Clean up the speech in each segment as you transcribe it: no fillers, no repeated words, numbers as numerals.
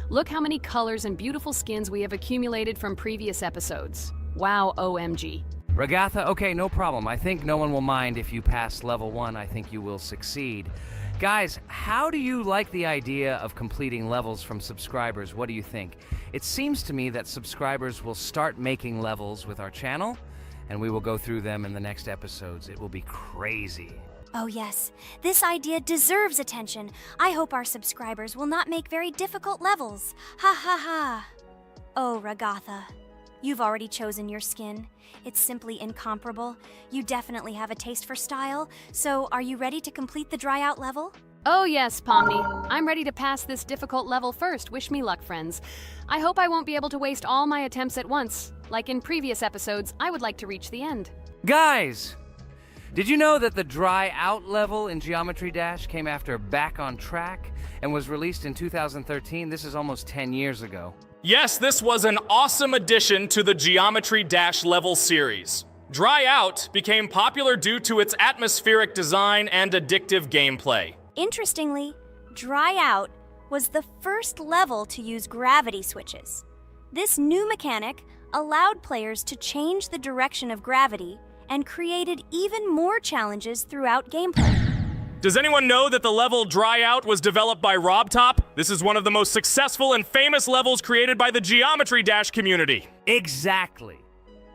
Look how many colors and beautiful skins we have accumulated from previous episodes. Wow, OMG. Ragatha, okay, no problem. I think no one will mind if you pass level 1. I think you will succeed. Guys, how do you like the idea of completing levels from subscribers? What do you think? It seems to me that subscribers will start making levels with our channel, and we will go through them in the next episodes. It will be crazy. Oh yes, this idea deserves attention. I hope our subscribers will not make very difficult levels. Ha ha ha. Oh, Ragatha, you've already chosen your skin. It's simply incomparable. You definitely have a taste for style. So, are you ready to complete the dry out level? Oh yes, Pomni. I'm ready to pass this difficult level first. Wish me luck, friends. I hope I won't be able to waste all my attempts at once. Like in previous episodes, I would like to reach the end. Guys! Did you know that the dry out level in Geometry Dash came after Back on Track and was released in 2013? This is almost 10 years ago. Yes, this was an awesome addition to the Geometry Dash level series. Dry Out became popular due to its atmospheric design and addictive gameplay. Interestingly, Dry Out was the first level to use gravity switches. This new mechanic allowed players to change the direction of gravity and created even more challenges throughout gameplay. Does anyone know that the level Dry Out was developed by RobTop? This is one of the most successful and famous levels created by the Geometry Dash community. Exactly.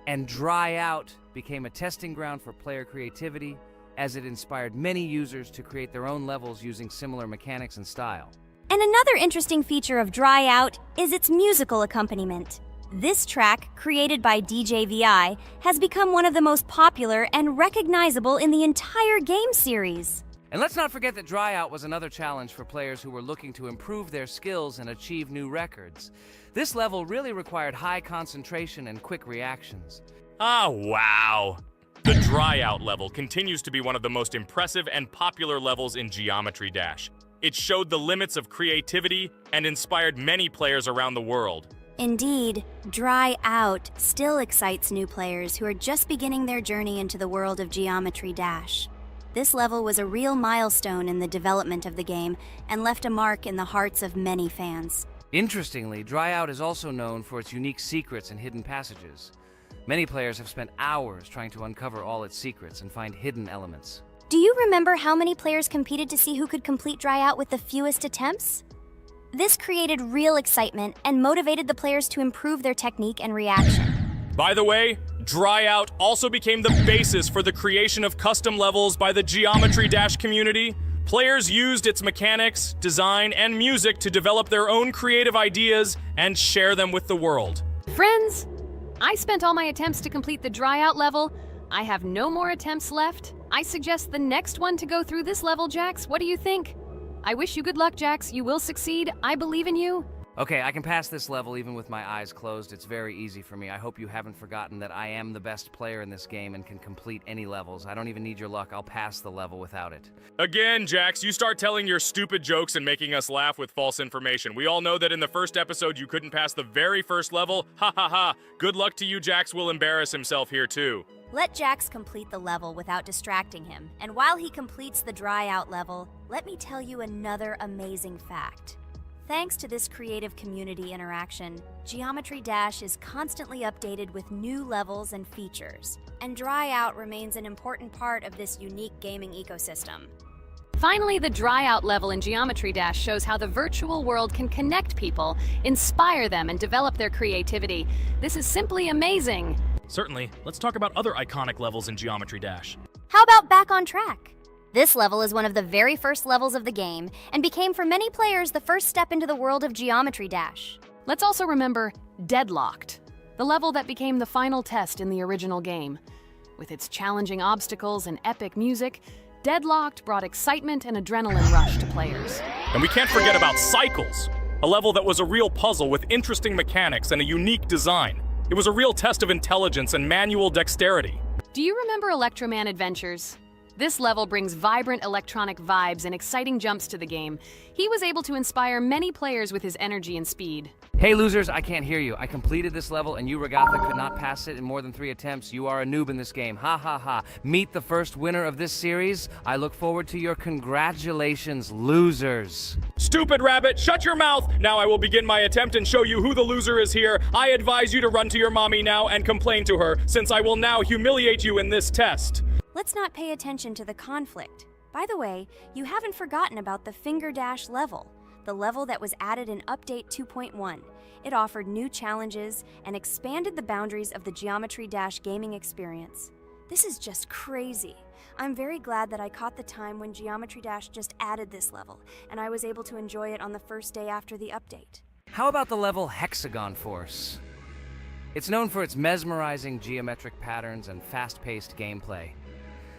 And Dry Out became a testing ground for player creativity, as it inspired many users to create their own levels using similar mechanics and style. And another interesting feature of Dry Out is its musical accompaniment. This track, created by DJ VI, has become one of the most popular and recognizable in the entire game series. And let's not forget that Dry Out was another challenge for players who were looking to improve their skills and achieve new records. This level really required high concentration and quick reactions. Ah, wow. The Dry Out level continues to be one of the most impressive and popular levels in Geometry Dash. It showed the limits of creativity and inspired many players around the world. Indeed, Dry Out still excites new players who are just beginning their journey into the world of Geometry Dash. This level was a real milestone in the development of the game and left a mark in the hearts of many fans. Interestingly, Dry Out is also known for its unique secrets and hidden passages. Many players have spent hours trying to uncover all its secrets and find hidden elements. Do you remember how many players competed to see who could complete Dry Out with the fewest attempts? This created real excitement and motivated the players to improve their technique and reaction. By the way, Dry Out also became the basis for the creation of custom levels by the Geometry Dash community. Players used its mechanics, design, and music to develop their own creative ideas and share them with the world. Friends, I spent all my attempts to complete the Dry Out level. I have no more attempts left. I suggest the next one to go through this level, Jax. What do you think? I wish you good luck, Jax. You will succeed. I believe in you. Okay, I can pass this level even with my eyes closed. It's very easy for me. I hope you haven't forgotten that I am the best player in this game and can complete any levels. I don't even need your luck. I'll pass the level without it. Again, Jax, you start telling your stupid jokes and making us laugh with false information. We all know that in the first episode you couldn't pass the very first level. Ha ha ha. Good luck to you, Jax will embarrass himself here too. Let Jax complete the level without distracting him. And while he completes the Dry Out level, let me tell you another amazing fact. Thanks to this creative community interaction, Geometry Dash is constantly updated with new levels and features, and Dry Out remains an important part of this unique gaming ecosystem. Finally, the Dry Out level in Geometry Dash shows how the virtual world can connect people, inspire them, and develop their creativity. This is simply amazing. Certainly. Let's talk about other iconic levels in Geometry Dash. How about Back on Track? This level is one of the very first levels of the game and became for many players the first step into the world of Geometry Dash. Let's also remember Deadlocked, the level that became the final test in the original game. With its challenging obstacles and epic music, Deadlocked brought excitement and adrenaline rush to players. And we can't forget about Cycles, a level that was a real puzzle with interesting mechanics and a unique design. It was a real test of intelligence and manual dexterity. Do you remember Electroman Adventures? This level brings vibrant electronic vibes and exciting jumps to the game. He was able to inspire many players with his energy and speed. Hey losers, I can't hear you. I completed this level and you, Regatha, could not pass it in more than 3 attempts. You are a noob in this game. Ha ha ha. Meet the first winner of this series. I look forward to your congratulations, losers. Stupid rabbit, shut your mouth! Now I will begin my attempt and show you who the loser is here. I advise you to run to your mommy now and complain to her, since I will now humiliate you in this test. Let's not pay attention to the conflict. By the way, you haven't forgotten about the Finger Dash level, the level that was added in Update 2.1. It offered new challenges and expanded the boundaries of the Geometry Dash gaming experience. This is just crazy. I'm very glad that I caught the time when Geometry Dash just added this level, and I was able to enjoy it on the first day after the update. How about the level Hexagon Force? It's known for its mesmerizing geometric patterns and fast-paced gameplay.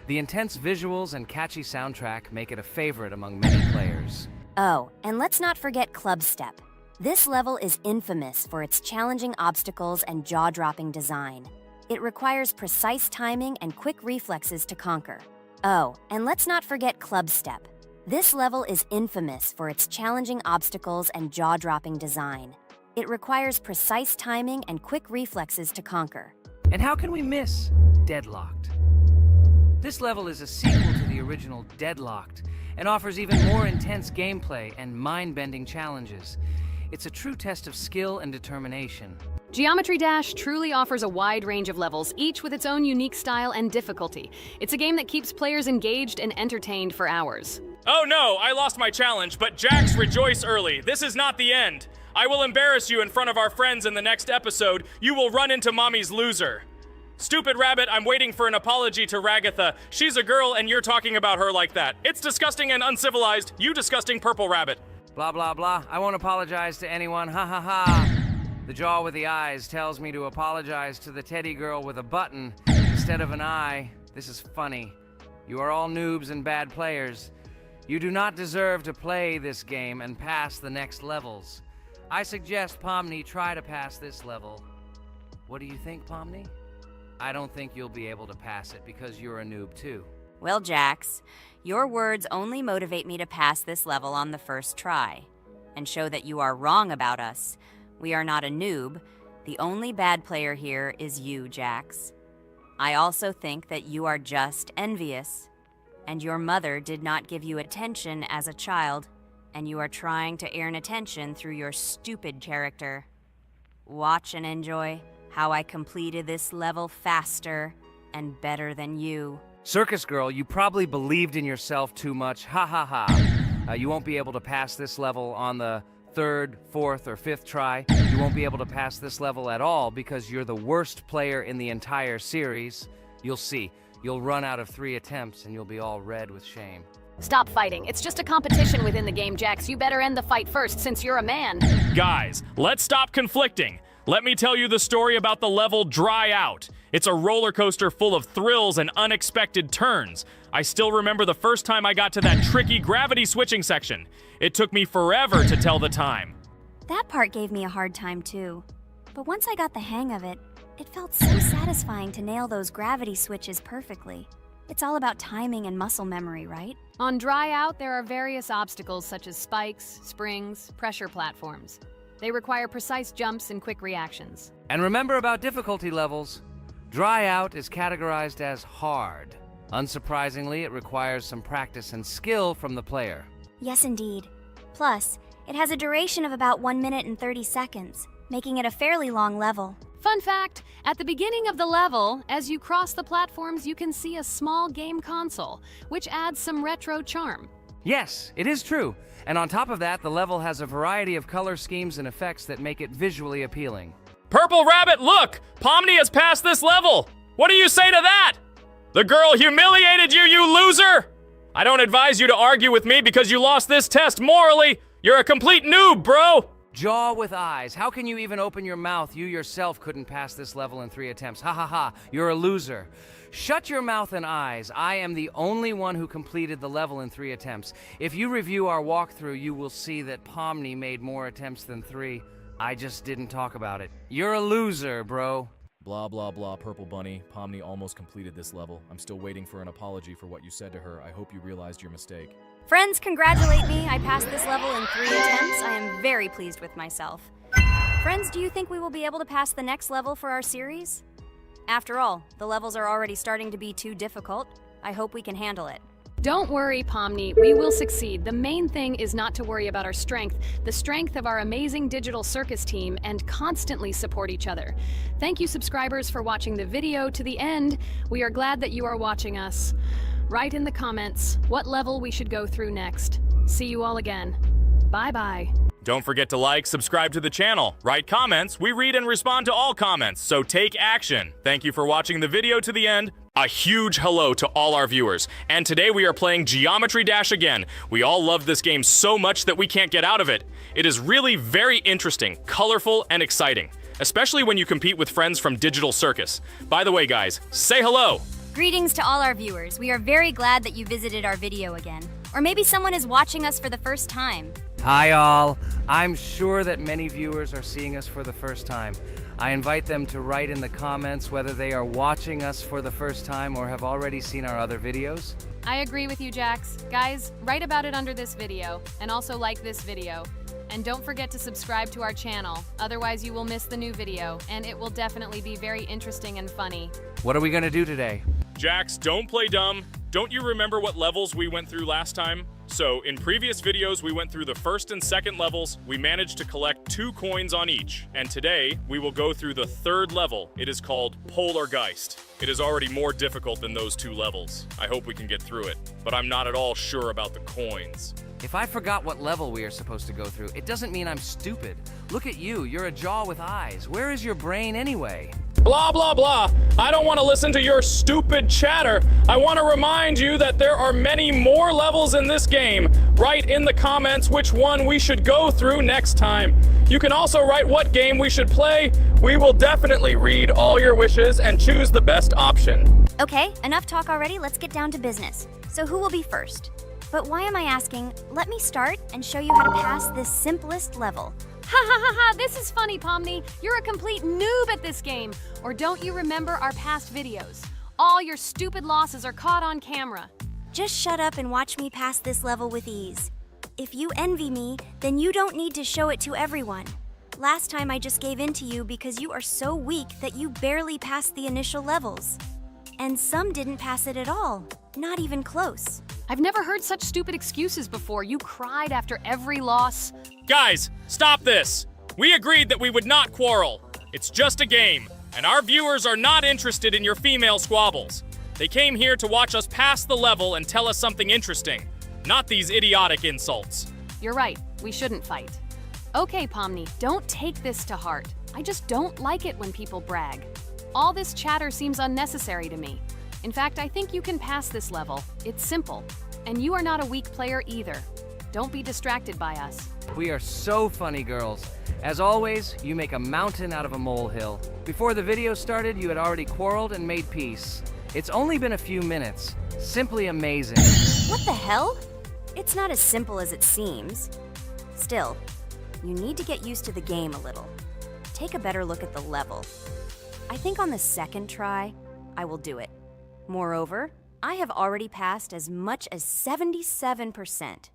The intense visuals and catchy soundtrack make it a favorite among many players. Oh, and let's not forget Club Step. This level is infamous for its challenging obstacles and jaw-dropping design. It requires precise timing and quick reflexes to conquer. Oh, and let's not forget Club Step. This level is infamous for its challenging obstacles and jaw-dropping design. It requires precise timing and quick reflexes to conquer. And how can we miss Deadlocked? This level is a sequel to the original Deadlocked and offers even more intense gameplay and mind-bending challenges. It's a true test of skill and determination. Geometry Dash truly offers a wide range of levels, each with its own unique style and difficulty. It's a game that keeps players engaged and entertained for hours. Oh no, I lost my challenge, but Jax, rejoice early. This is not the end. I will embarrass you in front of our friends in the next episode. You will run into Mommy's loser. Stupid rabbit, I'm waiting for an apology to Ragatha. She's a girl and you're talking about her like that. It's disgusting and uncivilized, you disgusting purple rabbit. Blah, blah, blah. I won't apologize to anyone. Ha ha ha. The jaw with the eyes tells me to apologize to the teddy girl with a button instead of an eye. This is funny. You are all noobs and bad players. You do not deserve to play this game and pass the next levels. I suggest Pomni try to pass this level. What do you think, Pomni? I don't think you'll be able to pass it because you're a noob too. Well, Jax, your words only motivate me to pass this level on the first try, and show that you are wrong about us. We are not a noob. The only bad player here is you, Jax. I also think that you are just envious, and your mother did not give you attention as a child, and you are trying to earn attention through your stupid character. Watch and enjoy how I completed this level faster and better than you. Circus girl, you probably believed in yourself too much. Ha ha ha. You won't be able to pass this level on the 3rd, 4th, or 5th try. You won't be able to pass this level at all because you're the worst player in the entire series. You'll see. You'll run out of 3 attempts and you'll be all red with shame. Stop fighting. It's just a competition within the game, Jax. You better end the fight first since you're a man. Guys, let's stop conflicting. Let me tell you the story about the level Dry Out. It's a roller coaster full of thrills and unexpected turns. I still remember the first time I got to that tricky gravity switching section. It took me forever to tell the time. That part gave me a hard time too. But once I got the hang of it, it felt so satisfying to nail those gravity switches perfectly. It's all about timing and muscle memory, right? On Dry Out, there are various obstacles such as spikes, springs, pressure platforms. They require precise jumps and quick reactions. And remember about difficulty levels. Dry Out is categorized as hard. Unsurprisingly, it requires some practice and skill from the player. Yes, indeed. Plus, it has a duration of about 1 minute and 30 seconds, making it a fairly long level. Fun fact, at the beginning of the level, as you cross the platforms, you can see a small game console, which adds some retro charm. Yes, it is true. And on top of that, the level has a variety of color schemes and effects that make it visually appealing. Purple Rabbit, look! Pomni has passed this level! What do you say to that? The girl humiliated you, you loser! I don't advise you to argue with me because you lost this test morally. You're a complete noob, bro! Jaw with eyes. How can you even open your mouth? You yourself couldn't pass this level in 3 attempts. Ha ha ha. You're a loser. Shut your mouth and eyes. I am the only one who completed the level in 3 attempts. If you review our walkthrough, you will see that Pomni made more attempts than 3. I just didn't talk about it. You're a loser, bro. Blah blah blah, Purple Bunny. Pomni almost completed this level. I'm still waiting for an apology for what you said to her. I hope you realized your mistake. Friends, congratulate me. I passed this level in 3 attempts. I am very pleased with myself. Friends, do you think we will be able to pass the next level for our series? After all, the levels are already starting to be too difficult. I hope we can handle it. Don't worry, Pomni, we will succeed. The main thing is not to worry about our strength, the strength of our amazing digital circus team, and constantly support each other. Thank you, subscribers, for watching the video to the end. We are glad that you are watching us. Write in the comments what level we should go through next. See you all again. Bye-bye. Don't forget to like, subscribe to the channel, write comments. We read and respond to all comments, so take action. Thank you for watching the video to the end. A huge hello to all our viewers. And today we are playing Geometry Dash again. We all love this game so much that we can't get out of it. It is really very interesting, colorful, and exciting, especially when you compete with friends from Digital Circus. By the way, guys, say hello. Greetings to all our viewers. We are very glad that you visited our video again. Or maybe someone is watching us for the first time. Hi all. I'm sure that many viewers are seeing us for the first time. I invite them to write in the comments whether they are watching us for the first time or have already seen our other videos. I agree with you, Jax. Guys, write about it under this video, and also like this video. And don't forget to subscribe to our channel, otherwise you will miss the new video, and it will definitely be very interesting and funny. What are we gonna do today? Jax, don't play dumb. Don't you remember what levels we went through last time? So, in previous videos, we went through the first and second levels. We managed to collect 2 coins on each. And today, we will go through the 3rd level. It is called Polargeist. It is already more difficult than those 2 levels. I hope we can get through it, but I'm not at all sure about the coins. If I forgot what level we are supposed to go through, it doesn't mean I'm stupid. Look at you, you're a jaw with eyes. Where is your brain anyway? Blah, blah, blah. I don't want to listen to your stupid chatter. I want to remind you that there are many more levels in this game. Write in the comments which one we should go through next time. You can also write what game we should play. We will definitely read all your wishes and choose the best option. Okay, enough talk already. Let's get down to business. So who will be first? But why am I asking? Let me start and show you how to pass this simplest level. Ha ha ha ha, this is funny, Pomni. You're a complete noob at this game. Or don't you remember our past videos? All your stupid losses are caught on camera. Just shut up and watch me pass this level with ease. If you envy me, then you don't need to show it to everyone. Last time I just gave in to you because you are so weak that you barely passed the initial levels. And some didn't pass it at all, not even close. I've never heard such stupid excuses before. You cried after every loss. Guys, stop this. We agreed that we would not quarrel. It's just a game, and our viewers are not interested in your female squabbles. They came here to watch us pass the level and tell us something interesting, not these idiotic insults. You're right, we shouldn't fight. Okay, Pomni, don't take this to heart. I just don't like it when people brag. All this chatter seems unnecessary to me. In fact, I think you can pass this level. It's simple. And you are not a weak player either. Don't be distracted by us. We are so funny, girls. As always, you make a mountain out of a molehill. Before the video started, you had already quarreled and made peace. It's only been a few minutes. Simply amazing. What the hell? It's not as simple as it seems. Still, you need to get used to the game a little. Take a better look at the level. I think on the second try, I will do it. Moreover, I have already passed as much as 77%.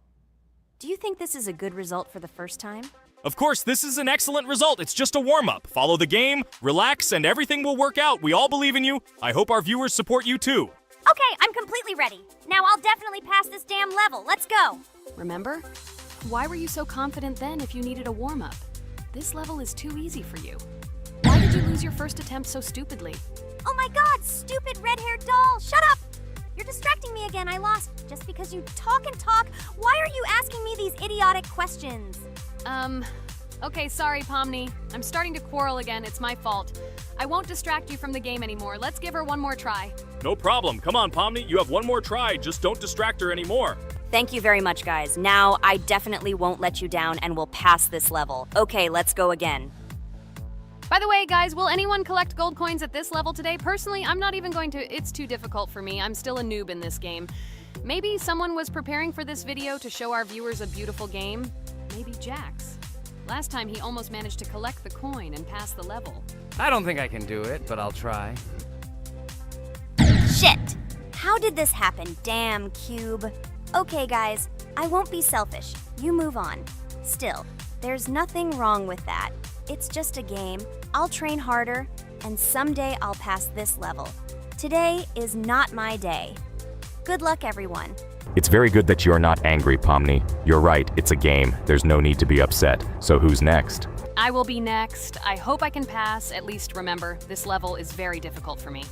Do you think this is a good result for the first time? Of course, this is an excellent result. It's just a warm-up. Follow the game, relax, and everything will work out. We all believe in you. I hope our viewers support you too. Okay, I'm completely ready. Now I'll definitely pass this damn level. Let's go. Remember? Why were you so confident then if you needed a warm-up? This level is too easy for you. Why did you lose your first attempt so stupidly? Oh my god, stupid red-haired doll! Shut up! You're distracting me again. I lost just because you talk and talk. Why are you asking me these idiotic questions? Okay, sorry, Pomni. I'm starting to quarrel again. It's my fault. I won't distract you from the game anymore. Let's give her one more try. No problem. Come on, Pomni. You have one more try. Just don't distract her anymore. Thank you very much, guys. Now, I definitely won't let you down and will pass this level. Okay, let's go again. By the way, guys, will anyone collect gold coins at this level today? Personally, I'm not even going to. It's too difficult for me. I'm still a noob in this game. Maybe someone was preparing for this video to show our viewers a beautiful game. Maybe Jax. Last time he almost managed to collect the coin and pass the level. I don't think I can do it, but I'll try. Shit! How did this happen, damn cube? Okay, guys, I won't be selfish. You move on. Still, there's nothing wrong with that. It's just a game. I'll train harder, and someday I'll pass this level. Today is not my day. Good luck, everyone. It's very good that you are not angry, Pomni. You're right, it's a game. There's no need to be upset. So who's next? I will be next. I hope I can pass. At least remember, this level is very difficult for me.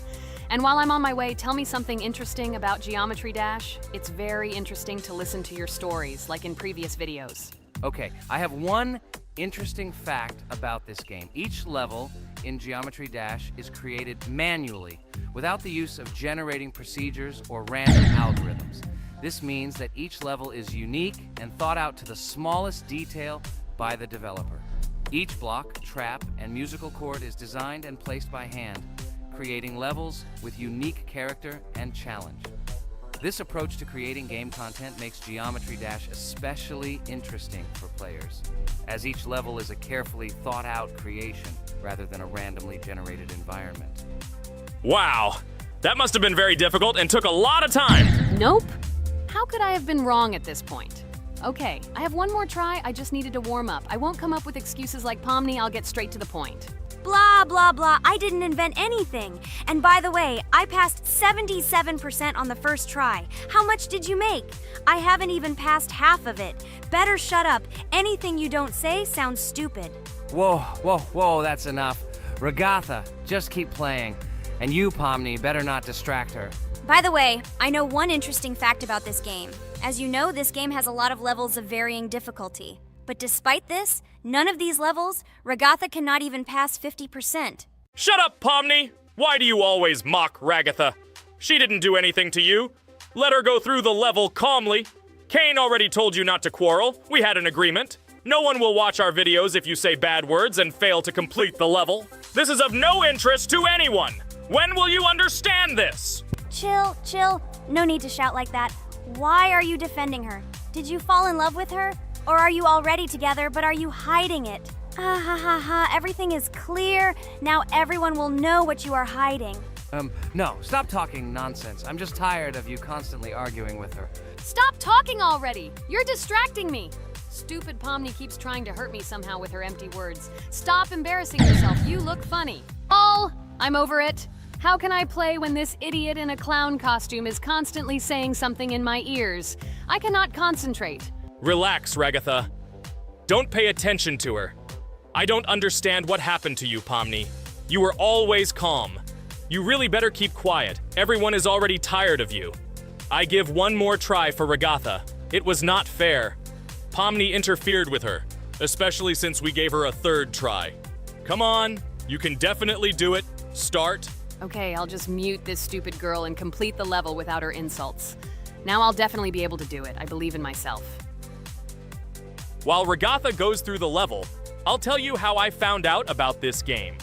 And while I'm on my way, tell me something interesting about Geometry Dash. It's very interesting to listen to your stories, like in previous videos. Okay, I have one interesting fact about this game. Each level in Geometry Dash is created manually, without the use of generating procedures or random algorithms. This means that each level is unique and thought out to the smallest detail by the developer. Each block, trap, and musical chord is designed and placed by hand, creating levels with unique character and challenge. This approach to creating game content makes Geometry Dash especially interesting for players, as each level is a carefully thought-out creation rather than a randomly generated environment. Wow, that must have been very difficult and took a lot of time. Nope. How could I have been wrong at this point? Okay, I have one more try. I just needed to warm up. I won't come up with excuses like Pomni. I'll get straight to the point. Blah, blah, blah. I didn't invent anything. And by the way, I passed 77% on the first try. How much did you make? I haven't even passed half of it. Better shut up. Anything you don't say sounds stupid. Whoa, that's enough. Regatha, just keep playing. And you, Pomni, better not distract her. By the way, I know one interesting fact about this game. As you know, this game has a lot of levels of varying difficulty. But despite this, none of these levels, Regatha cannot even pass 50%. Shut up, Pomni! Why do you always mock Ragatha? She didn't do anything to you. Let her go through the level calmly. Kane already told you not to quarrel. We had an agreement. No one will watch our videos if you say bad words and fail to complete the level. This is of no interest to anyone. When will you understand this? Chill. No need to shout like that. Why are you defending her? Did you fall in love with her? Or are you already together, but are you hiding it? Everything is clear. Now everyone will know what you are hiding. No, stop talking nonsense. I'm just tired of you constantly arguing with her. Stop talking already! You're distracting me! Stupid Pomni keeps trying to hurt me somehow with her empty words. Stop embarrassing yourself. You look funny. I'm over it. How can I play when this idiot in a clown costume is constantly saying something in my ears? I cannot concentrate. Relax, Ragatha. Don't pay attention to her. I don't understand what happened to you, Pomni. You were always calm. You really better keep quiet. Everyone is already tired of you. I give one more try for Regatha. It was not fair. Pomni interfered with her, especially since we gave her a third try. Come on, you can definitely do it. Start. Okay, I'll just mute this stupid girl and complete the level without her insults. Now I'll definitely be able to do it. I believe in myself. While Regatha goes through the level, I'll tell you how I found out about this game.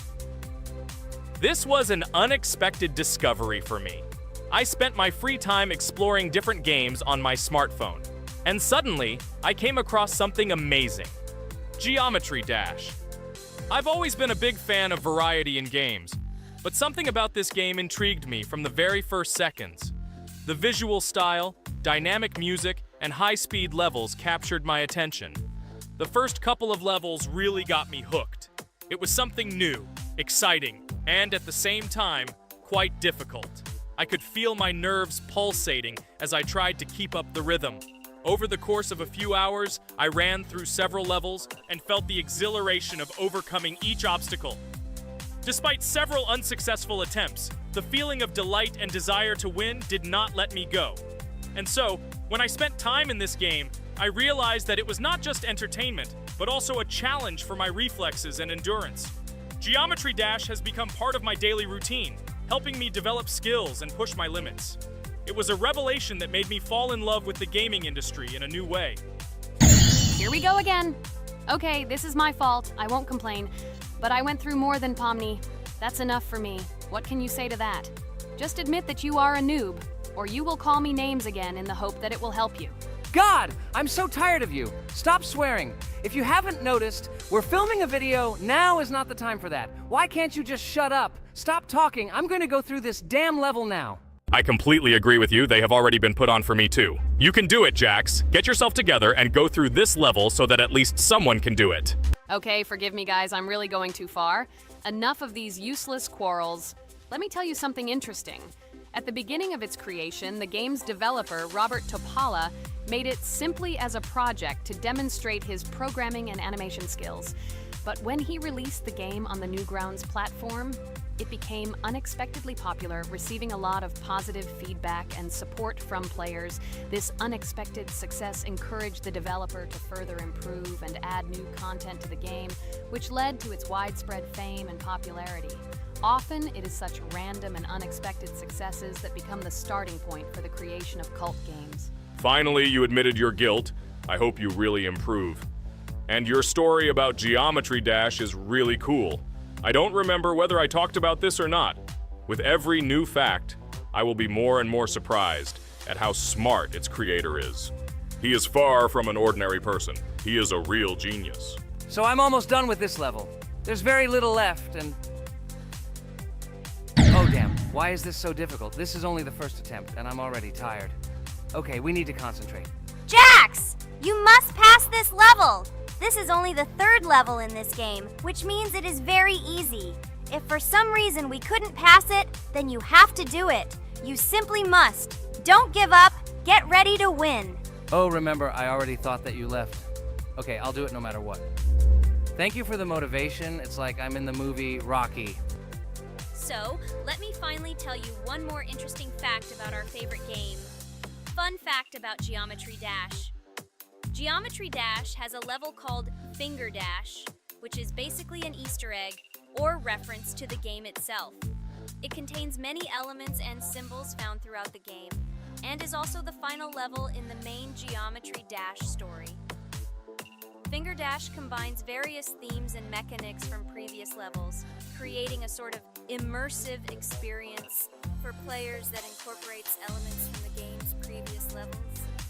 This was an unexpected discovery for me. I spent my free time exploring different games on my smartphone, and suddenly, I came across something amazing. Geometry Dash. I've always been a big fan of variety in games, but something about this game intrigued me from the very first seconds. The visual style, dynamic music, and high-speed levels captured my attention. The first couple of levels really got me hooked. It was something new, exciting, and at the same time, quite difficult. I could feel my nerves pulsating as I tried to keep up the rhythm. Over the course of a few hours, I ran through several levels and felt the exhilaration of overcoming each obstacle. Despite several unsuccessful attempts, the feeling of delight and desire to win did not let me go. And so, when I spent time in this game, I realized that it was not just entertainment, but also a challenge for my reflexes and endurance. Geometry Dash has become part of my daily routine, helping me develop skills and push my limits. It was a revelation that made me fall in love with the gaming industry in a new way. Here we go again. Okay, this is my fault. I won't complain. But I went through more than Pomni. That's enough for me. What can you say to that? Just admit that you are a noob, or you will call me names again in the hope that it will help you. God, I'm so tired of you. Stop swearing. If you haven't noticed, we're filming a video. Now is not the time for that. Why can't you just shut up? Stop talking. I'm going to go through this damn level now. I completely agree with you. They have already been put on for me too. You can do it, Jax. Get yourself together and go through this level so that at least someone can do it. Okay, forgive me, guys. I'm really going too far. Enough of these useless quarrels. Let me tell you something interesting. At the beginning of its creation, the game's developer, Robert Topala, made it simply as a project to demonstrate his programming and animation skills. But when he released the game on the Newgrounds platform, it became unexpectedly popular, receiving a lot of positive feedback and support from players. This unexpected success encouraged the developer to further improve and add new content to the game, which led to its widespread fame and popularity. Often, it is such random and unexpected successes that become the starting point for the creation of cult games. Finally, you admitted your guilt. I hope you really improve. And your story about Geometry Dash is really cool. I don't remember whether I talked about this or not. With every new fact, I will be more and more surprised at how smart its creator is. He is far from an ordinary person. He is a real genius. So I'm almost done with this level. There's very little left, and... Oh, damn. Why is this so difficult? This is only the first attempt, and I'm already tired. Okay, we need to concentrate. Jax! You must pass this level! This is only the third level in this game, which means it is very easy. If for some reason we couldn't pass it, then you have to do it. You simply must. Don't give up. Get ready to win. Oh, remember, I already thought that you left. Okay, I'll do it no matter what. Thank you for the motivation. It's like I'm in the movie Rocky. So, let me finally tell you one more interesting fact about our favorite game. Fun fact about Geometry Dash. Geometry Dash has a level called Finger Dash, which is basically an Easter egg or reference to the game itself. It contains many elements and symbols found throughout the game, and is also the final level in the main Geometry Dash story. Finger Dash combines various themes and mechanics from previous levels, creating a sort of immersive experience for players that incorporates elements from the game's previous levels.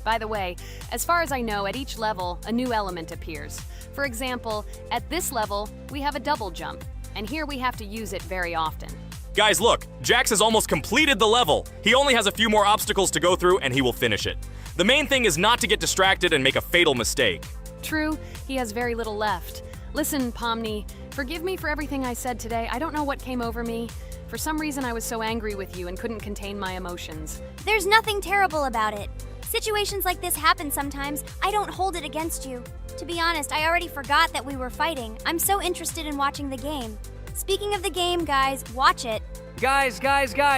By the way, as far as I know, at each level, a new element appears. For example, at this level, we have a double jump, and here we have to use it very often. Guys, look, Jax has almost completed the level. He only has a few more obstacles to go through and he will finish it. The main thing is not to get distracted and make a fatal mistake. True, he has very little left. Listen, Pomni, forgive me for everything I said today. I don't know what came over me. For some reason, I was so angry with you and couldn't contain my emotions. There's nothing terrible about it. Situations like this happen sometimes. I don't hold it against you. To be honest, I already forgot that we were fighting. I'm so interested in watching the game. Speaking of the game, guys, watch it. Guys,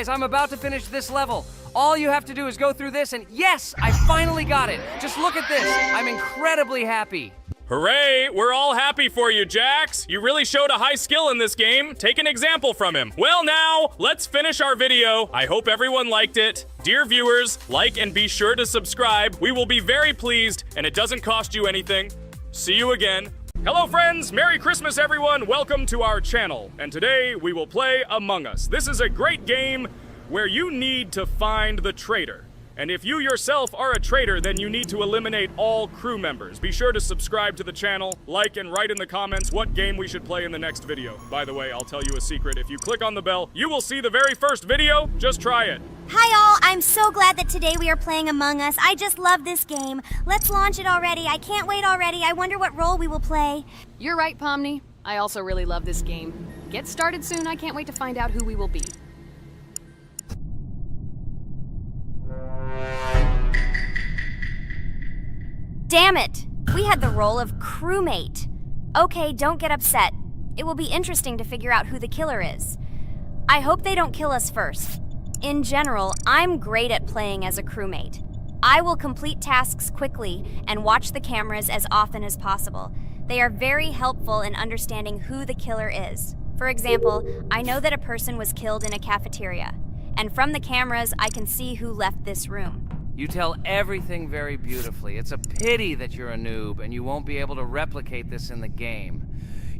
I'm about to finish this level. All you have to do is go through this, and yes, I finally got it. Just look at this. I'm incredibly happy. Hooray! We're all happy for you, Jax. You really showed a high skill in this game. Take an example from him. Well now, let's finish our video. I hope everyone liked it. Dear viewers, like and be sure to subscribe. We will be very pleased, and it doesn't cost you anything. See you again. Hello friends, Merry Christmas everyone. Welcome to our channel. And today we will play Among Us. This is a great game where you need to find the traitor. And if you yourself are a traitor, then you need to eliminate all crew members. Be sure to subscribe to the channel, like and write in the comments what game we should play in the next video. By the way, I'll tell you a secret. If you click on the bell, you will see the very first video. Just try it. Hi all, I'm so glad that today we are playing Among Us. I just love this game. Let's launch it already. I can't wait already. I wonder what role we will play. You're right, Pomni. I also really love this game. Get started soon. I can't wait to find out who we will be. Damn it! We had the role of crewmate. Okay, don't get upset. It will be interesting to figure out who the killer is. I hope they don't kill us first. In general, I'm great at playing as a crewmate. I will complete tasks quickly and watch the cameras as often as possible. They are very helpful in understanding who the killer is. For example, I know that a person was killed in a cafeteria, and from the cameras, I can see who left this room. You tell everything very beautifully. It's a pity that you're a noob and you won't be able to replicate this in the game.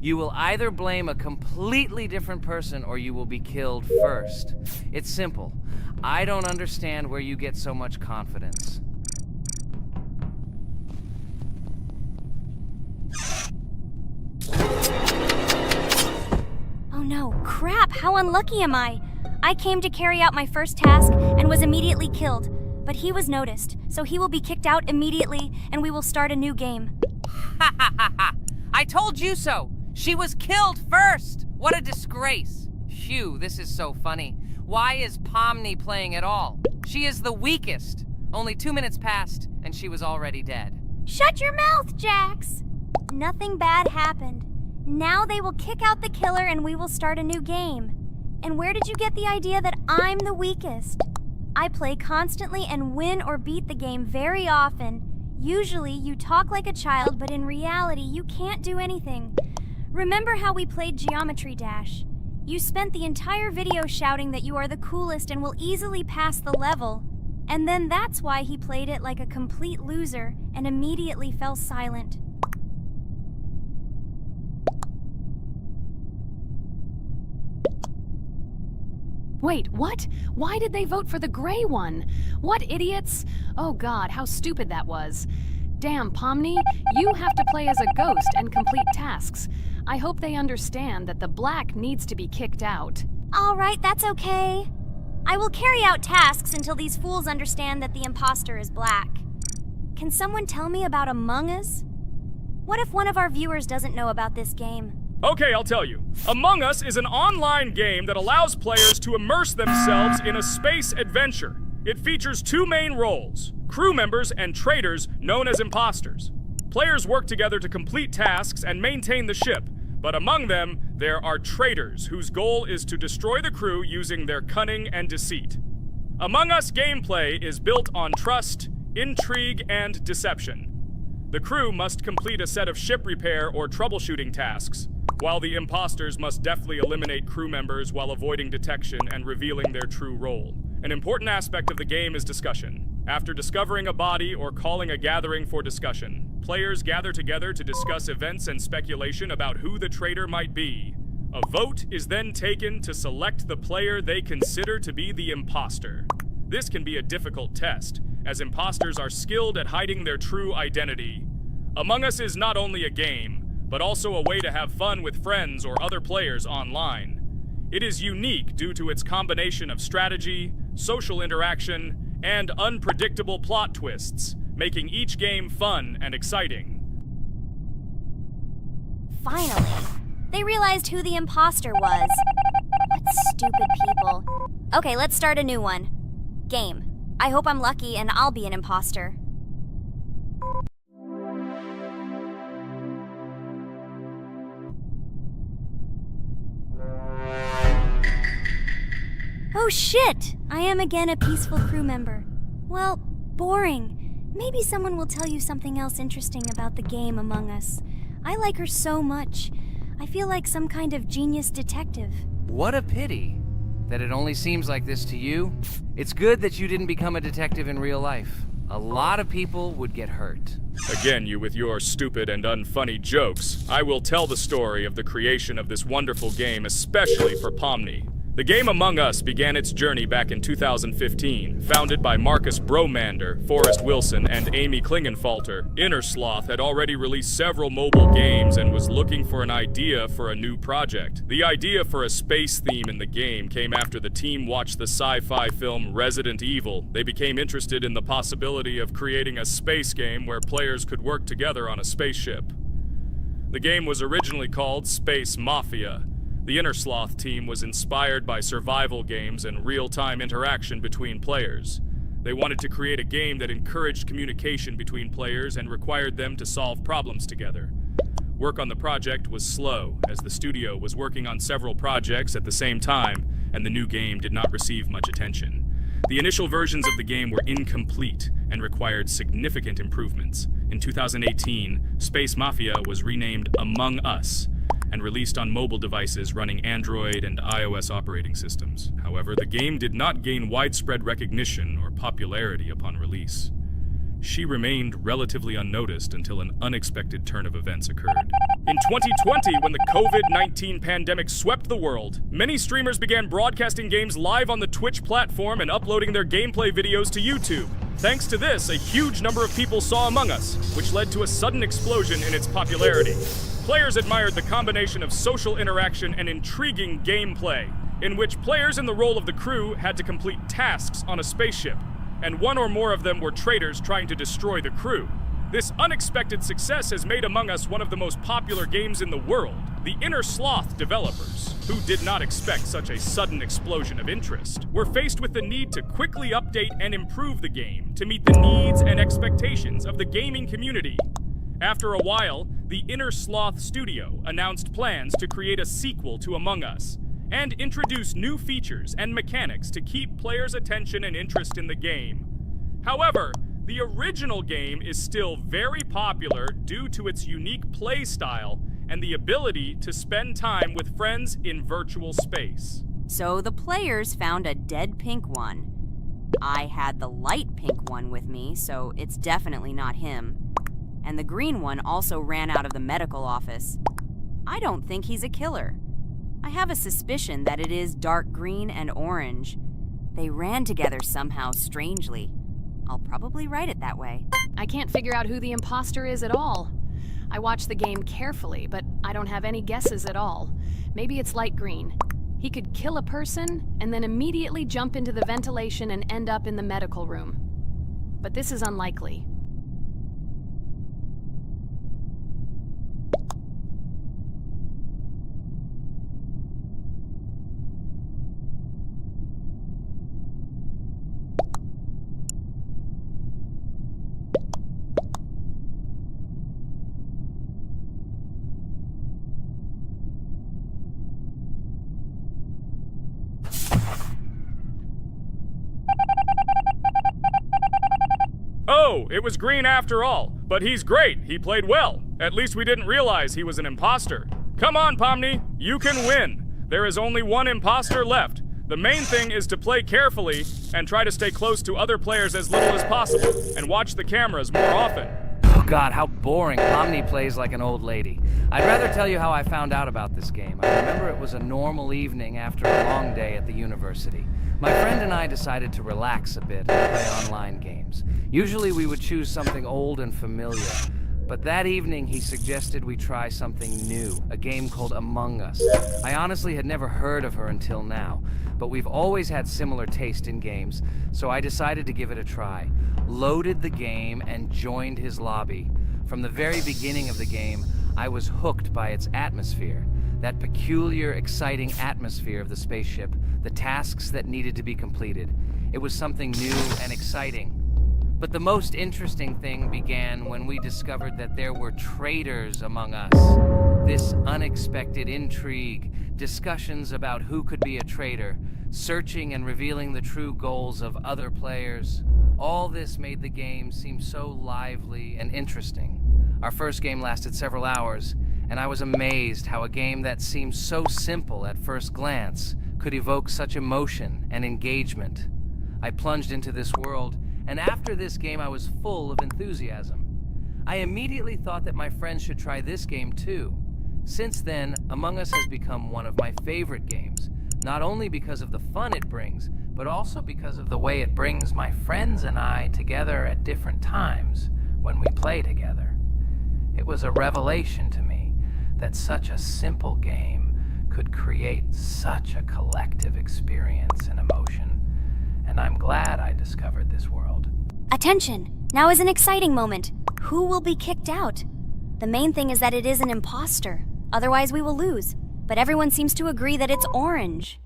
You will either blame a completely different person or you will be killed first. It's simple. I don't understand where you get so much confidence. no, crap, how unlucky am I? I came to carry out my first task and was immediately killed, but he was noticed, so he will be kicked out immediately and we will start a new game. Ha ha ha ha! I told you so! She was killed first! What a disgrace! Phew, this is so funny. Why is Pomni playing at all? She is the weakest. Only 2 minutes passed, and she was already dead. Shut your mouth, Jax! Nothing bad happened. Now they will kick out the killer and we will start a new game. And where did you get the idea that I'm the weakest? I play constantly and win or beat the game very often. Usually you talk like a child, but in reality you can't do anything. Remember how we played Geometry Dash? You spent the entire video shouting that you are the coolest and will easily pass the level. And then that's why he played it like a complete loser and immediately fell silent. Wait, what? Why did they vote for the gray one? What idiots? Oh god, how stupid that was. Damn, Pomni, you have to play as a ghost and complete tasks. I hope they understand that the black needs to be kicked out. All right, that's okay. I will carry out tasks until these fools understand that the imposter is black. Can someone tell me about Among Us? What if one of our viewers doesn't know about this game? Okay, I'll tell you. Among Us is an online game that allows players to immerse themselves in a space adventure. It features 2 main roles, crew members and traitors known as imposters. Players work together to complete tasks and maintain the ship, but among them, there are traitors whose goal is to destroy the crew using their cunning and deceit. Among Us gameplay is built on trust, intrigue, and deception. The crew must complete a set of ship repair or troubleshooting tasks, while the imposters must deftly eliminate crew members while avoiding detection and revealing their true role. An important aspect of the game is discussion. After discovering a body or calling a gathering for discussion, players gather together to discuss events and speculation about who the traitor might be. A vote is then taken to select the player they consider to be the imposter. This can be a difficult test, as imposters are skilled at hiding their true identity. Among Us is not only a game, but also a way to have fun with friends or other players online. It is unique due to its combination of strategy, social interaction, and unpredictable plot twists, making each game fun and exciting. Finally, they realized who the imposter was. What stupid people. Okay, let's start a new one. Game. I hope I'm lucky and I'll be an imposter. Oh shit! I am again a peaceful crew member. Well, boring. Maybe someone will tell you something else interesting about the game Among Us. I like her so much. I feel like some kind of genius detective. What a pity that it only seems like this to you. It's good that you didn't become a detective in real life. A lot of people would get hurt. Again, you with your stupid and unfunny jokes. I will tell the story of the creation of this wonderful game, especially for Pomni. The game Among Us began its journey back in 2015. Founded by Marcus Bromander, Forrest Wilson, and Amy Klingenfalter, Innersloth had already released several mobile games and was looking for an idea for a new project. The idea for a space theme in the game came after the team watched the sci-fi film Resident Evil. They became interested in the possibility of creating a space game where players could work together on a spaceship. The game was originally called Space Mafia. The Innersloth team was inspired by survival games and real-time interaction between players. They wanted to create a game that encouraged communication between players and required them to solve problems together. Work on the project was slow, as the studio was working on several projects at the same time, and the new game did not receive much attention. The initial versions of the game were incomplete and required significant improvements. In 2018, Space Mafia was renamed Among Us, and released on mobile devices running Android and iOS operating systems. However, the game did not gain widespread recognition or popularity upon release. She remained relatively unnoticed until an unexpected turn of events occurred. In 2020, when the COVID-19 pandemic swept the world, many streamers began broadcasting games live on the Twitch platform and uploading their gameplay videos to YouTube. Thanks to this, a huge number of people saw Among Us, which led to a sudden explosion in its popularity. Players admired the combination of social interaction and intriguing gameplay, in which players in the role of the crew had to complete tasks on a spaceship, and one or more of them were traitors trying to destroy the crew. This unexpected success has made Among Us one of the most popular games in the world. The Inner Sloth developers, who did not expect such a sudden explosion of interest, were faced with the need to quickly update and improve the game to meet the needs and expectations of the gaming community. After a while, the Inner Sloth studio announced plans to create a sequel to Among Us and introduce new features and mechanics to keep players' attention and interest in the game. However, the original game is still very popular due to its unique play style and the ability to spend time with friends in virtual space. So the players found a dead pink one. I had the light pink one with me, so it's definitely not him. And the green one also ran out of the medical office. I don't think he's a killer. I have a suspicion that it is dark green and orange. They ran together somehow strangely. I'll probably write it that way. I can't figure out who the imposter is at all. I watched the game carefully, but I don't have any guesses at all. Maybe it's light green. He could kill a person and then immediately jump into the ventilation and end up in the medical room. But this is unlikely. Oh, it was green after all. But he's great. He played well. At least we didn't realize he was an imposter. Come on, Pomni. You can win. There is only one imposter left. The main thing is to play carefully and try to stay close to other players as little as possible and watch the cameras more often. Oh God, how boring. Pomni plays like an old lady. I'd rather tell you how I found out about this game. I remember it was a normal evening after a long day at the university. My friend and I decided to relax a bit and play online games. Usually we would choose something old and familiar, but that evening he suggested we try something new, a game called Among Us. I honestly had never heard of her until now, but we've always had similar taste in games, so I decided to give it a try. Loaded the game and joined his lobby. From the very beginning of the game, I was hooked by its atmosphere. That peculiar, exciting atmosphere of the spaceship, the tasks that needed to be completed. It was something new and exciting. But the most interesting thing began when we discovered that there were traitors among us. This unexpected intrigue, discussions about who could be a traitor, searching and revealing the true goals of other players. All this made the game seem so lively and interesting. Our first game lasted several hours, and I was amazed how a game that seemed so simple at first glance could evoke such emotion and engagement. I plunged into this world, and after this game I was full of enthusiasm. I immediately thought that my friends should try this game too. Since then, Among Us has become one of my favorite games, not only because of the fun it brings, but also because of the way it brings my friends and I together at different times when we play together. It was a revelation to me that such a simple game could create such a collective experience and emotion. And I'm glad I discovered this world. Attention! Now is an exciting moment. Who will be kicked out? The main thing is that it is an imposter. Otherwise we will lose. But everyone seems to agree that it's orange.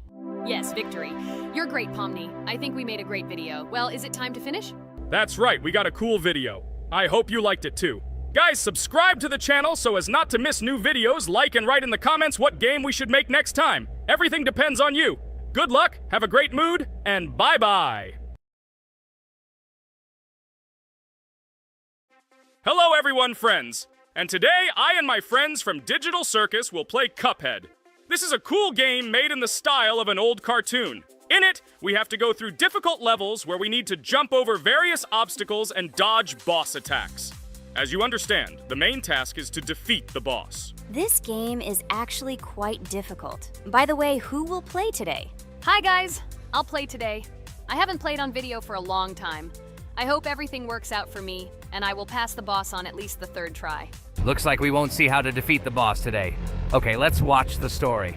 Yes, victory. You're great, Pomni. I think we made a great video. Well, is it time to finish? That's right, we got a cool video. I hope you liked it too. Guys, subscribe to the channel so as not to miss new videos, like and write in the comments what game we should make next time. Everything depends on you. Good luck, have a great mood, and bye-bye. Hello everyone, friends. And today, I and my friends from Digital Circus will play Cuphead. This is a cool game made in the style of an old cartoon. In it, we have to go through difficult levels where we need to jump over various obstacles and dodge boss attacks. As you understand, the main task is to defeat the boss. This game is actually quite difficult. By the way, who will play today? Hi guys, I'll play today. I haven't played on video for a long time. I hope everything works out for me, and I will pass the boss on at least the third try. Looks like we won't see how to defeat the boss today. Okay, let's watch the story.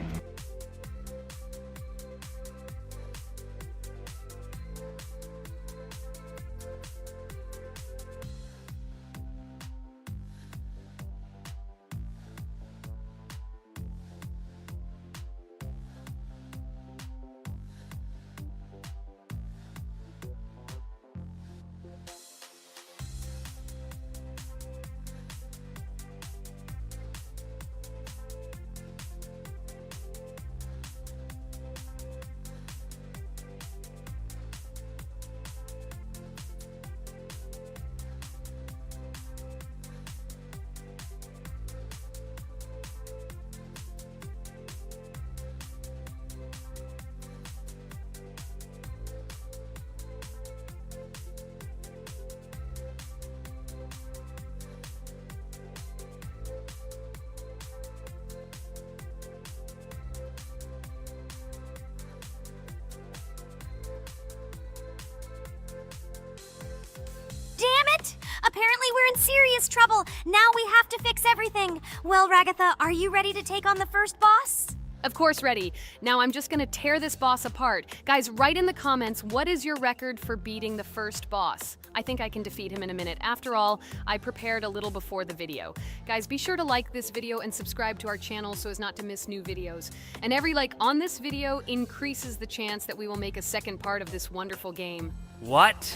Damn it! Apparently we're in serious trouble. Now we have to fix everything. Well, Ragatha, are you ready to take on the first boss? Of course, ready. Now I'm just gonna tear this boss apart. Guys, write in the comments, what is your record for beating the first boss? I think I can defeat him in a minute. After all, I prepared a little before the video. Guys, be sure to like this video and subscribe to our channel so as not to miss new videos. And every like on this video increases the chance that we will make a second part of this wonderful game. What?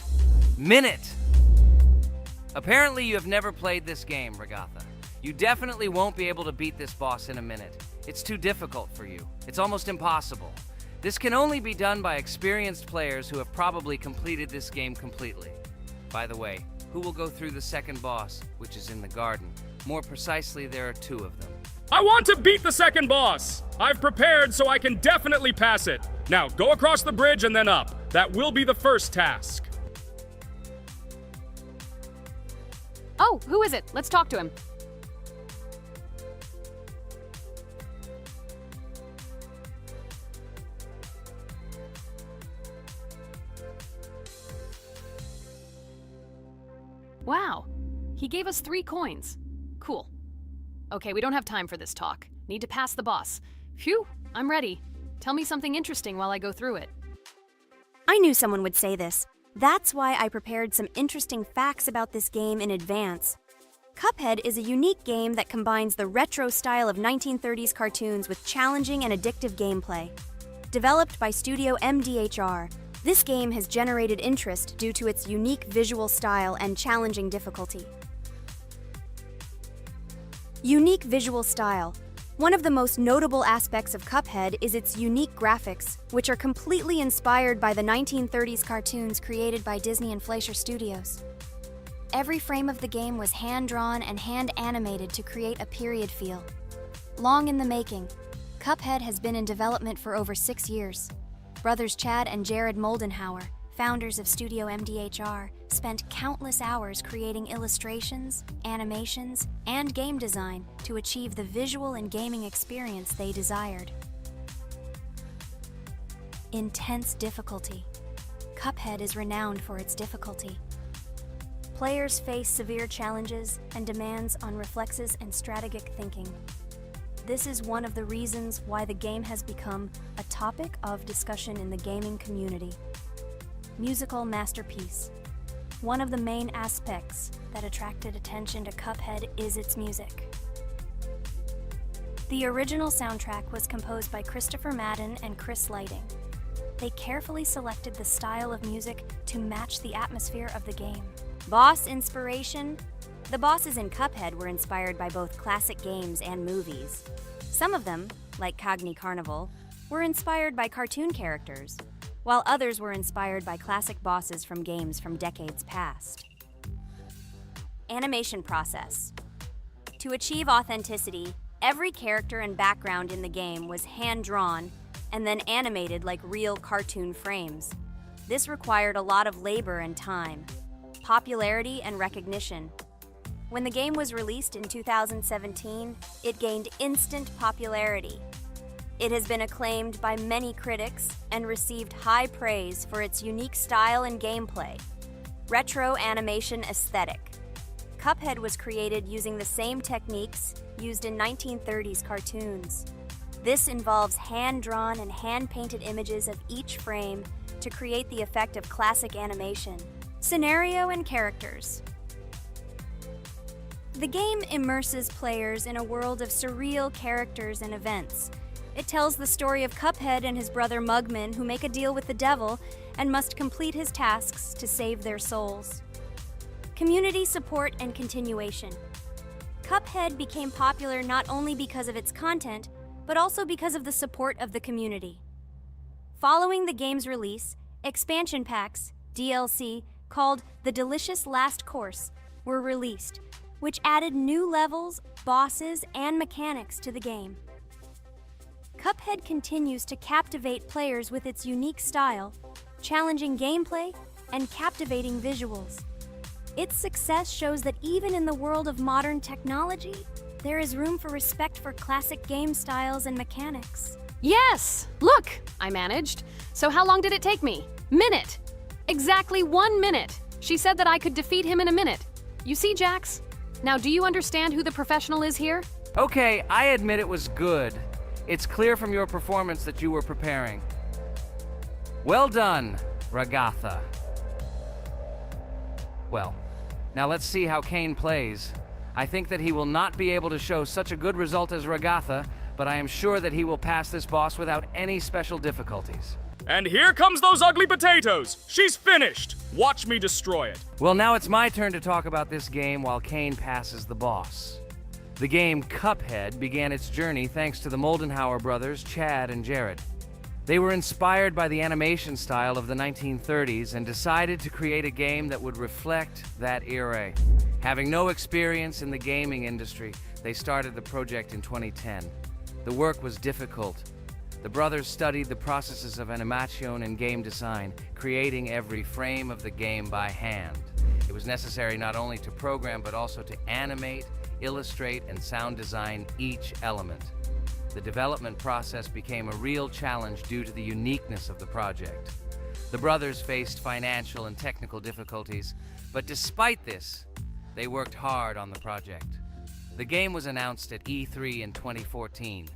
Minute! Apparently you have never played this game, Ragatha. You definitely won't be able to beat this boss in a minute. It's too difficult for you. It's almost impossible. This can only be done by experienced players who have probably completed this game completely. By the way, who will go through the second boss, which is in the garden? More precisely, there are two of them. I want to beat the second boss! I've prepared so I can definitely pass it. Now, go across the bridge and then up. That will be the first task. Oh, who is it? Let's talk to him. Wow, he gave us 3 coins. Cool. Okay, we don't have time for this talk. Need to pass the boss. Phew, I'm ready. Tell me something interesting while I go through it. I knew someone would say this. That's why I prepared some interesting facts about this game in advance. Cuphead is a unique game that combines the retro style of 1930s cartoons with challenging and addictive gameplay. Developed by Studio MDHR, this game has generated interest due to its unique visual style and challenging difficulty. Unique visual style. One of the most notable aspects of Cuphead is its unique graphics, which are completely inspired by the 1930s cartoons created by Disney and Fleischer Studios. Every frame of the game was hand-drawn and hand-animated to create a period feel. Long in the making, Cuphead has been in development for over 6 years. Brothers Chad and Jared Moldenhauer, founders of Studio MDHR, spent countless hours creating illustrations, animations, and game design to achieve the visual and gaming experience they desired. Intense difficulty. Cuphead is renowned for its difficulty. Players face severe challenges and demands on reflexes and strategic thinking. This is one of the reasons why the game has become a topic of discussion in the gaming community. Musical masterpiece. One of the main aspects that attracted attention to Cuphead is its music. The original soundtrack was composed by Christopher Madden and Chris Lighting. They carefully selected the style of music to match the atmosphere of the game. Boss inspiration. The bosses in Cuphead were inspired by both classic games and movies. Some of them, like Cogni Carnival, were inspired by cartoon characters, while others were inspired by classic bosses from games from decades past. Animation process. To achieve authenticity, every character and background in the game was hand-drawn and then animated like real cartoon frames. This required a lot of labor and time, popularity and recognition. When the game was released in 2017, it gained instant popularity. It has been acclaimed by many critics and received high praise for its unique style and gameplay. retro animation aesthetic. Cuphead was created using the same techniques used in 1930s cartoons. This involves hand-drawn and hand-painted images of each frame to create the effect of classic animation. Scenario and characters. The game immerses players in a world of surreal characters and events. It tells the story of Cuphead and his brother Mugman, who make a deal with the devil and must complete his tasks to save their souls. Community support and continuation. Cuphead became popular not only because of its content, but also because of the support of the community. Following the game's release, expansion packs, DLC, called The Delicious Last Course, were released, which added new levels, bosses, and mechanics to the game. Cuphead continues to captivate players with its unique style, challenging gameplay, and captivating visuals. Its success shows that even in the world of modern technology, there is room for respect for classic game styles and mechanics. Yes! Look! I managed. So how long did it take me? Minute! Exactly 1 minute! She said that I could defeat him in a minute. You see, Jax? Now, do you understand who the professional is here? Okay, I admit it was good. It's clear from your performance that you were preparing. Well done, Ragatha. Well, now let's see how Kane plays. I think that he will not be able to show such a good result as Ragatha, but I am sure that he will pass this boss without any special difficulties. And here comes those ugly potatoes! She's finished! Watch me destroy it. Well, now it's my turn to talk about this game while Kane passes the boss. The game Cuphead began its journey thanks to the Moldenhauer brothers, Chad and Jared. They were inspired by the animation style of the 1930s and decided to create a game that would reflect that era. Having no experience in the gaming industry, they started the project in 2010. The work was difficult. The brothers studied the processes of animation and game design, creating every frame of the game by hand. It was necessary not only to program, but also to animate, illustrate, and sound design each element. The development process became a real challenge due to the uniqueness of the project. The brothers faced financial and technical difficulties, but despite this, they worked hard on the project. The game was announced at E3 in 2014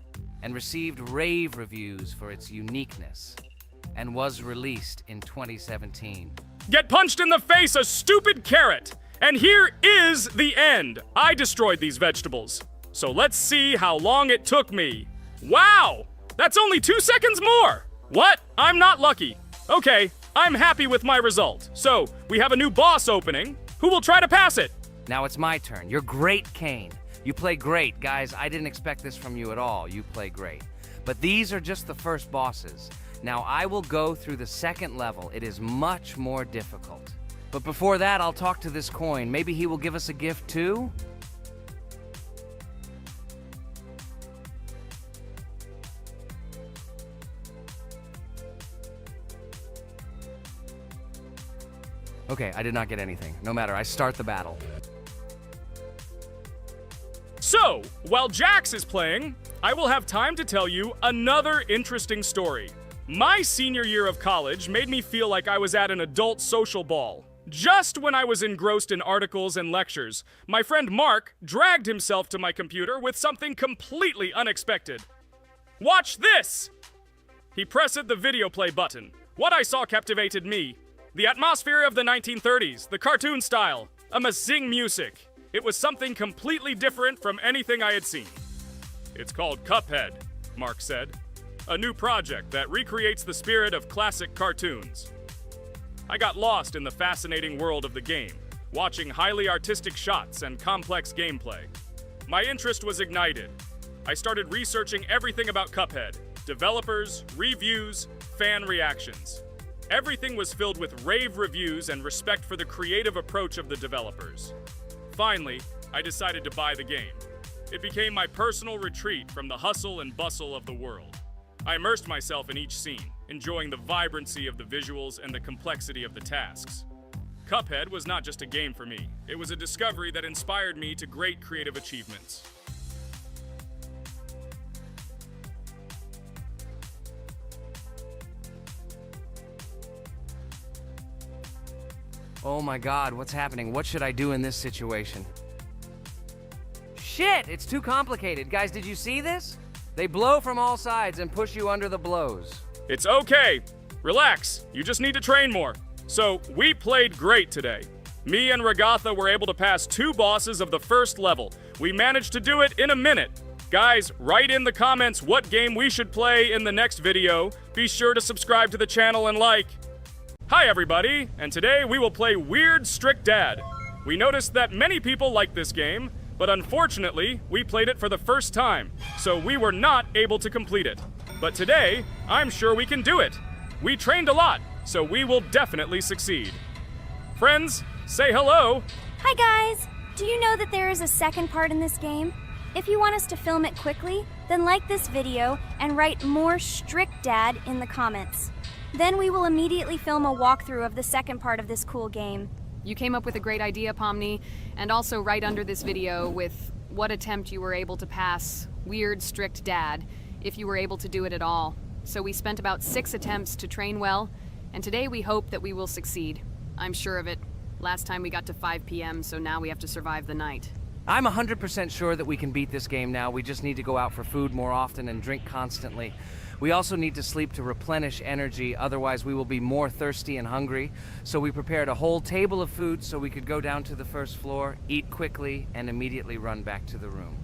and received rave reviews for its uniqueness, and was released in 2017. Get punched in the face, a stupid carrot! And here is the end. I destroyed these vegetables. So let's see how long it took me. Wow! That's only 2 seconds more! What? I'm not lucky. Okay, I'm happy with my result. So, we have a new boss opening. Who will try to pass it? Now it's my turn. You're great, Kane. You play great. Guys, I didn't expect this from you at all. You play great. But these are just the first bosses. Now I will go through the second level. It is much more difficult. But before that, I'll talk to this coin. Maybe he will give us a gift too? Okay, I did not get anything. No matter, I start the battle. So, while Jax is playing, I will have time to tell you another interesting story. My senior year of college made me feel like I was at an adult social ball. Just when I was engrossed in articles and lectures, my friend Mark dragged himself to my computer with something completely unexpected. Watch this! He pressed the video play button. What I saw captivated me. The atmosphere of the 1930s, the cartoon style, amazing music. It was something completely different from anything I had seen. It's called Cuphead, Mark said. A new project that recreates the spirit of classic cartoons. I got lost in the fascinating world of the game, watching highly artistic shots and complex gameplay. My interest was ignited. I started researching everything about Cuphead, developers, reviews, fan reactions. Everything was filled with rave reviews and respect for the creative approach of the developers. Finally, I decided to buy the game. It became my personal retreat from the hustle and bustle of the world. I immersed myself in each scene, enjoying the vibrancy of the visuals and the complexity of the tasks. Cuphead was not just a game for me. It was a discovery that inspired me to great creative achievements. Oh my god, what's happening? What should I do in this situation? Shit, it's too complicated. Guys, did you see this? They blow from all sides and push you under the blows. It's okay. Relax. You just need to train more. So, we played great today. Me and Regatha were able to pass 2 bosses of the first level. We managed to do it in a minute. Guys, write in the comments what game we should play in the next video. Be sure to subscribe to the channel and like. Hi everybody, and today we will play Weird Strict Dad. We noticed that many people like this game, but unfortunately, we played it for the first time, so we were not able to complete it. But today, I'm sure we can do it. We trained a lot, so we will definitely succeed. Friends, say hello. Hi guys! Do you know that there is a second part in this game? If you want us to film it quickly, then like this video and write more Strict Dad in the comments. Then we will immediately film a walkthrough of the second part of this cool game. You came up with a great idea, Pomni, and also right under this video with what attempt you were able to pass Weird Strict Dad, if you were able to do it at all. So we spent about 6 attempts to train well, and today we hope that we will succeed. I'm sure of it. Last time we got to 5 p.m., so now we have to survive the night. I'm 100% sure that we can beat this game now. We just need to go out for food more often and drink constantly. We also need to sleep to replenish energy, otherwise we will be more thirsty and hungry. So we prepared a whole table of food so we could go down to the first floor, eat quickly, and immediately run back to the room.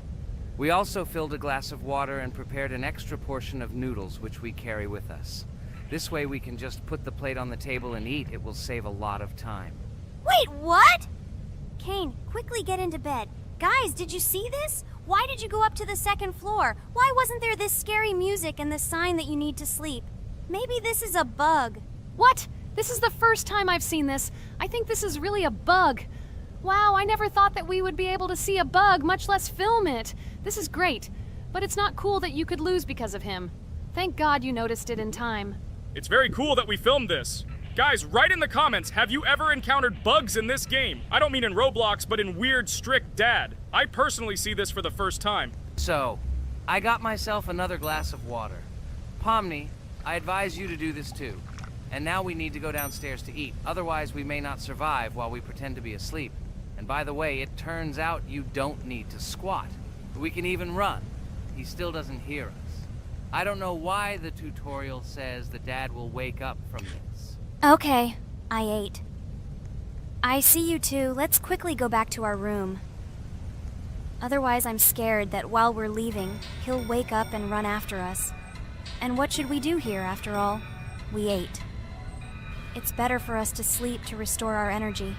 We also filled a glass of water and prepared an extra portion of noodles, which we carry with us. This way we can just put the plate on the table and eat. It will save a lot of time. Wait, what? Kane, quickly get into bed. Guys, did you see this? Why did you go up to the second floor? Why wasn't there this scary music and the sign that you need to sleep? Maybe this is a bug. What? This is the first time I've seen this. I think this is really a bug. Wow, I never thought that we would be able to see a bug, much less film it. This is great, but it's not cool that you could lose because of him. Thank God you noticed it in time. It's very cool that we filmed this. Guys, write in the comments, have you ever encountered bugs in this game? I don't mean in Roblox, but in Weird Strict Dad. I personally see this for the first time. So, I got myself another glass of water. Pomni, I advise you to do this too. And now we need to go downstairs to eat. Otherwise, we may not survive while we pretend to be asleep. And by the way, it turns out you don't need to squat. We can even run. He still doesn't hear us. I don't know why the tutorial says that Dad will wake up from this. Okay, I ate. I see you two. Let's quickly go back to our room. Otherwise, I'm scared that while we're leaving, he'll wake up and run after us. And what should we do here, after all? We ate. It's better for us to sleep to restore our energy.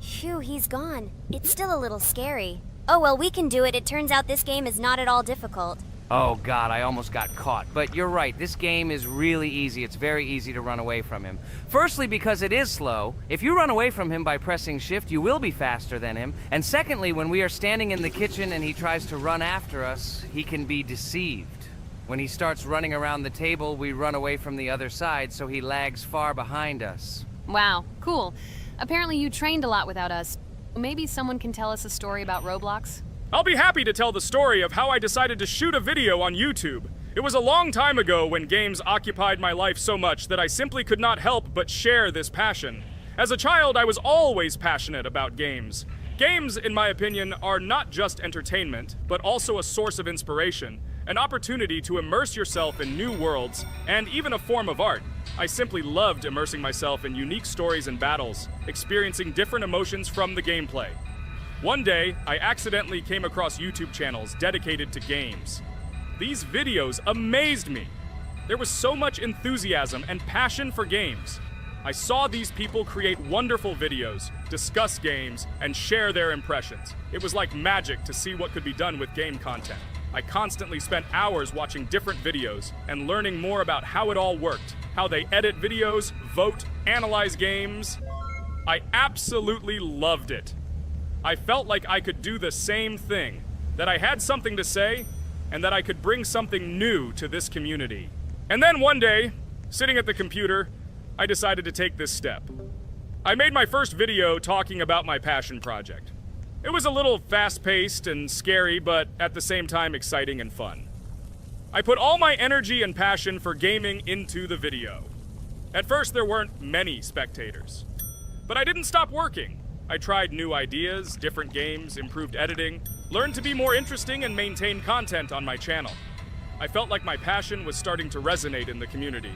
Phew, he's gone. It's still a little scary. Oh well, we can do it. It turns out this game is not at all difficult. Oh god, I almost got caught. But you're right, this game is really easy. It's very easy to run away from him. Firstly, because it is slow. If you run away from him by pressing shift, you will be faster than him. And secondly, when we are standing in the kitchen and he tries to run after us, he can be deceived. When he starts running around the table, we run away from the other side, so he lags far behind us. Wow, cool. Apparently you trained a lot without us. Maybe someone can tell us a story about Roblox? I'll be happy to tell the story of how I decided to shoot a video on YouTube. It was a long time ago when games occupied my life so much that I simply could not help but share this passion. As a child, I was always passionate about games. Games, in my opinion, are not just entertainment, but also a source of inspiration, an opportunity to immerse yourself in new worlds, and even a form of art. I simply loved immersing myself in unique stories and battles, experiencing different emotions from the gameplay. One day, I accidentally came across YouTube channels dedicated to games. These videos amazed me. There was so much enthusiasm and passion for games. I saw these people create wonderful videos, discuss games, and share their impressions. It was like magic to see what could be done with game content. I constantly spent hours watching different videos and learning more about how it all worked, how they edit videos, vote, analyze games. I absolutely loved it. I felt like I could do the same thing, that I had something to say, and that I could bring something new to this community. And then one day, sitting at the computer, I decided to take this step. I made my first video talking about my passion project. It was a little fast-paced and scary, but at the same time exciting and fun. I put all my energy and passion for gaming into the video. At first, there weren't many spectators. But I didn't stop working. I tried new ideas, different games, improved editing, learned to be more interesting, and maintain content on my channel. I felt like my passion was starting to resonate in the community.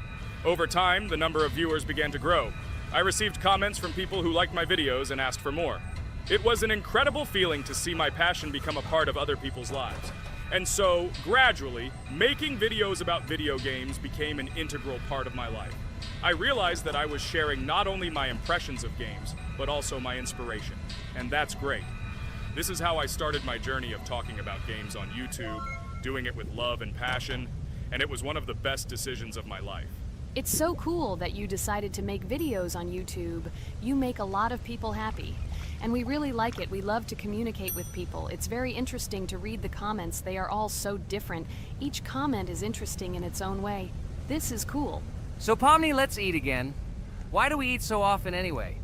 Over time, the number of viewers began to grow. I received comments from people who liked my videos and asked for more. It was an incredible feeling to see my passion become a part of other people's lives. And so, gradually, making videos about video games became an integral part of my life. I realized that I was sharing not only my impressions of games, but also my inspiration. And that's great. This is how I started my journey of talking about games on YouTube, doing it with love and passion, and it was one of the best decisions of my life. It's so cool that you decided to make videos on YouTube. You make a lot of people happy. And we really like it. We love to communicate with people. It's very interesting to read the comments. They are all so different. Each comment is interesting in its own way. This is cool. So Pomni, let's eat again. Why do we eat so often anyway?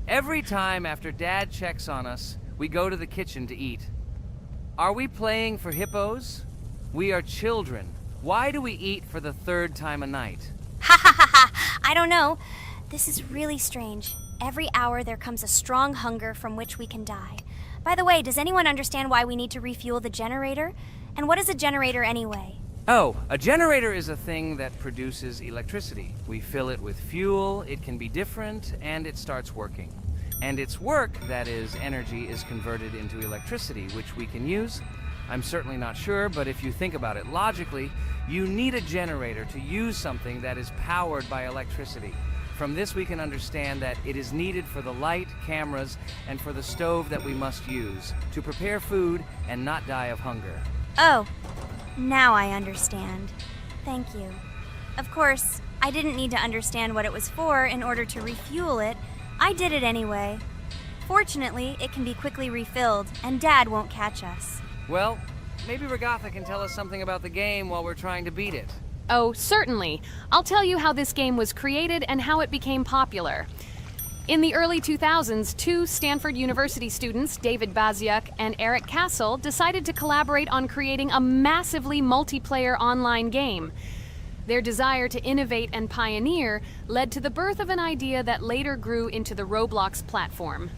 Every time after Dad checks on us, we go to the kitchen to eat. Are we playing for hippos? We are children. Why do we eat for the third time a night? Ha ha ha ha! I don't know. This is really strange. Every hour there comes a strong hunger from which we can die. By the way, does anyone understand why we need to refuel the generator? And what is a generator anyway? Oh, a generator is a thing that produces electricity. We fill it with fuel, it can be different, and it starts working. And its work, that is, energy, is converted into electricity, which we can use. I'm certainly not sure, but if you think about it logically, you need a generator to use something that is powered by electricity. From this we can understand that it is needed for the light, cameras, and for the stove that we must use, to prepare food and not die of hunger. Oh, now I understand. Thank you. Of course, I didn't need to understand what it was for in order to refuel it. I did it anyway. Fortunately, it can be quickly refilled, and Dad won't catch us. Well, maybe Regatha can tell us something about the game while we're trying to beat it. Oh, certainly. I'll tell you how this game was created and how it became popular. In the early 2000s, two Stanford University students, David Baziuk and Eric Castle, decided to collaborate on creating a massively multiplayer online game. Their desire to innovate and pioneer led to the birth of an idea that later grew into the Roblox platform.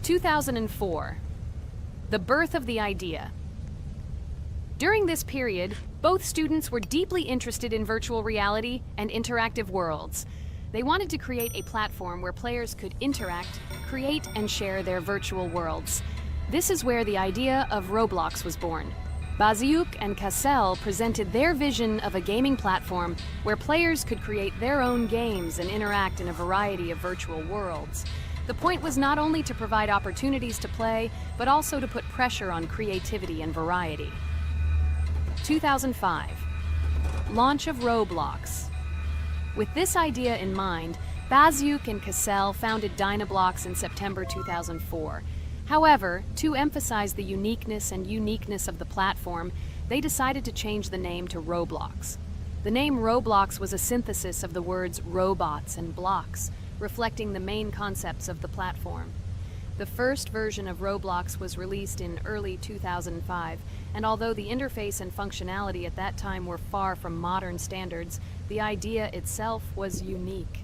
2004. The birth of the idea. During this period, both students were deeply interested in virtual reality and interactive worlds. They wanted to create a platform where players could interact, create, and share their virtual worlds. This is where the idea of Roblox was born. Baziuk and Cassell presented their vision of a gaming platform where players could create their own games and interact in a variety of virtual worlds. The point was not only to provide opportunities to play, but also to put pressure on creativity and variety. 2005. Launch of Roblox. With this idea in mind, Baziuk and Cassell founded Dynablocks in September 2004. However, to emphasize the uniqueness of the platform, they decided to change the name to Roblox. The name Roblox was a synthesis of the words robots and blocks, reflecting the main concepts of the platform. The first version of Roblox was released in early 2005, and although the interface and functionality at that time were far from modern standards, the idea itself was unique.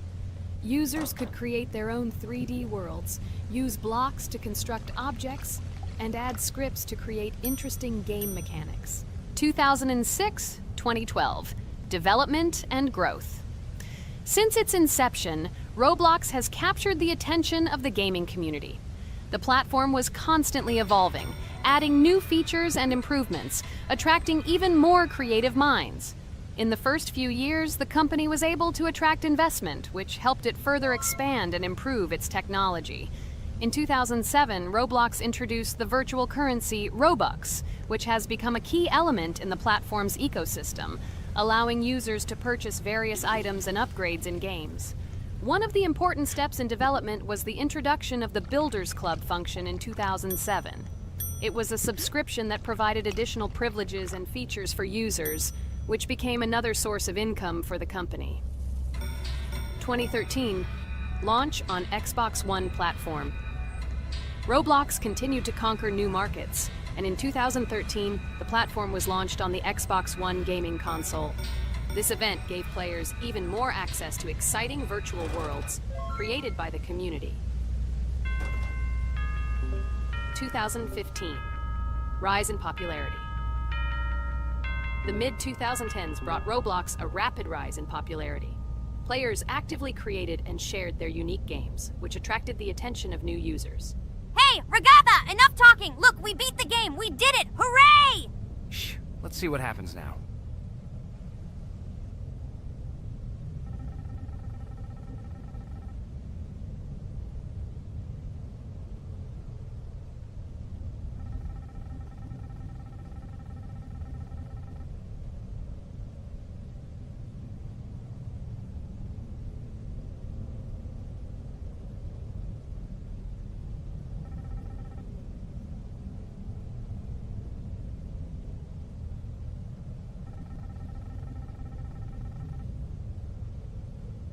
Users could create their own 3D worlds, use blocks to construct objects, and add scripts to create interesting game mechanics. 2006-2012. Development and growth. Since its inception, Roblox has captured the attention of the gaming community. The platform was constantly evolving, adding new features and improvements, attracting even more creative minds. In the first few years, the company was able to attract investment, which helped it further expand and improve its technology. In 2007, Roblox introduced the virtual currency Robux, which has become a key element in the platform's ecosystem, allowing users to purchase various items and upgrades in games. One of the important steps in development was the introduction of the Builders Club function in 2007. It was a subscription that provided additional privileges and features for users, which became another source of income for the company. 2013, launch on Xbox One platform. Roblox continued to conquer new markets, and in 2013, the platform was launched on the Xbox One gaming console. This event gave players even more access to exciting virtual worlds created by the community. 2015, rise in popularity. The mid-2010s brought Roblox a rapid rise in popularity. Players actively created and shared their unique games, which attracted the attention of new users. Hey, Regatha, enough talking! Look, we beat the game! We did it! Hooray! Shh, let's see what happens now.